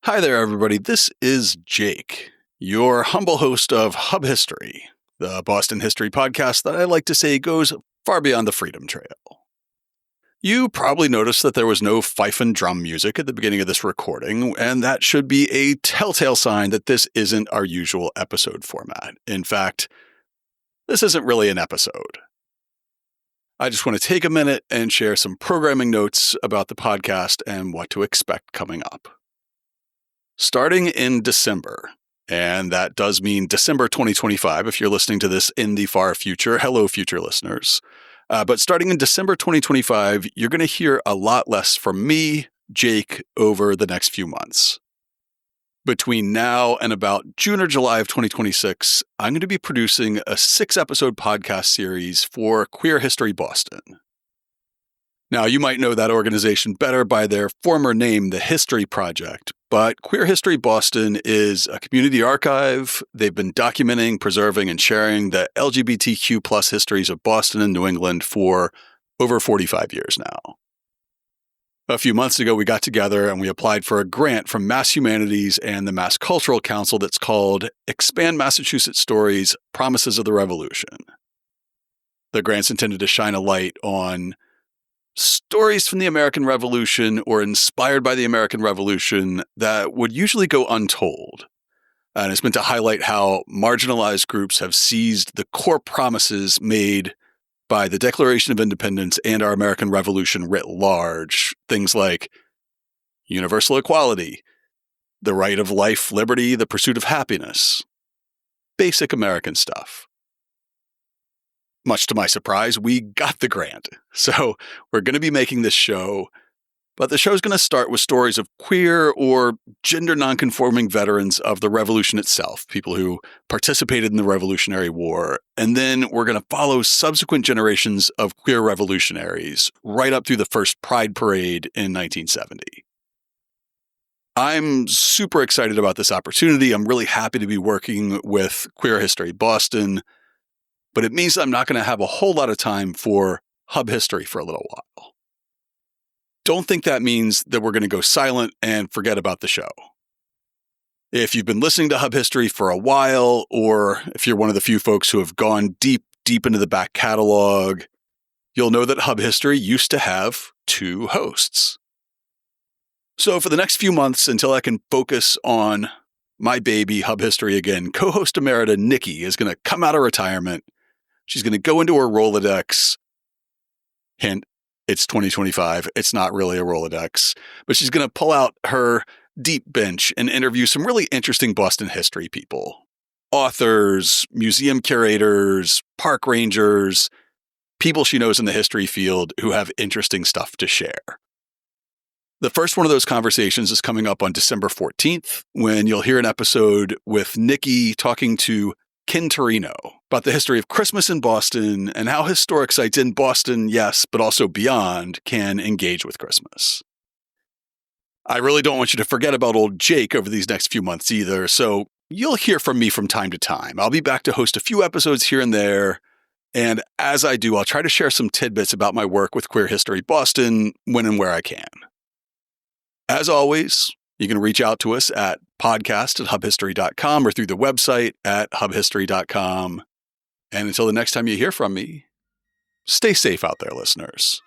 Hi there, everybody. This is Jake, your humble host of Hub History, the Boston history podcast that I like to say goes far beyond the Freedom Trail. You probably noticed that there was no fife and drum music at the beginning of this recording, and that should be a telltale sign that this isn't our usual episode format. In fact, this isn't really an episode. I just want to take a minute and share some programming notes about the podcast and what to expect coming up. Starting in December, and that does mean December 2025 if you're listening to this in the far future. Hello, future listeners. But starting in December 2025, you're going to hear a lot less from me, Jake, over the next few months. Between now and about June or July of 2026, I'm going to be producing a 6-episode podcast series for Queer History Boston. Now, you might know that organization better by their former name, the History Project, but Queer History Boston is a community archive. They've been documenting, preserving, and sharing the LGBTQ plus histories of Boston and New England for over 45 years now. A few months ago, we got together and we applied for a grant from Mass Humanities and the Mass Cultural Council that's called Expand Massachusetts Stories, Promises of the Revolution. The grant's intended to shine a light on stories from the American Revolution or inspired by the American Revolution that would usually go untold. And it's meant to highlight how marginalized groups have seized the core promises made by the Declaration of Independence and our American Revolution writ large. Things like universal equality, the right of life, liberty, the pursuit of happiness. Basic American stuff. Much to my surprise, we got the grant. So we're going to be making this show, but the show's going to start with stories of queer or gender nonconforming veterans of the revolution itself, people who participated in the Revolutionary War. And then we're going to follow subsequent generations of queer revolutionaries right up through the first Pride Parade in 1970. I'm super excited about this opportunity. I'm really happy to be working with Queer History Boston, but it means I'm not going to have a whole lot of time for Hub History for a little while. Don't think that means that we're going to go silent and forget about the show. If you've been listening to Hub History for a while, or if you're one of the few folks who have gone deep into the back catalog, you'll know that Hub History used to have 2 hosts. So for the next few months, until I can focus on my baby, Hub History again, co-host emerita Nikki is going to come out of retirement. She's going to go into her Rolodex. Hint, it's 2025. It's not really a Rolodex. But she's going to pull out her deep bench and interview some really interesting Boston history people. Authors, museum curators, park rangers, people she knows in the history field who have interesting stuff to share. The first one of those conversations is coming up on December 14th, when you'll hear an episode with Nikki talking to Ken Turino about the history of Christmas in Boston and how historic sites in Boston, yes, but also beyond, can engage with Christmas. I really don't want you to forget about old Jake over these next few months either, so you'll hear from me from time to time. I'll be back to host a few episodes here and there, and as I do, I'll try to share some tidbits about my work with Queer History Boston when and where I can. As always, you can reach out to us at podcast@hubhistory.com or through the website at hubhistory.com. And until the next time you hear from me, stay safe out there, listeners.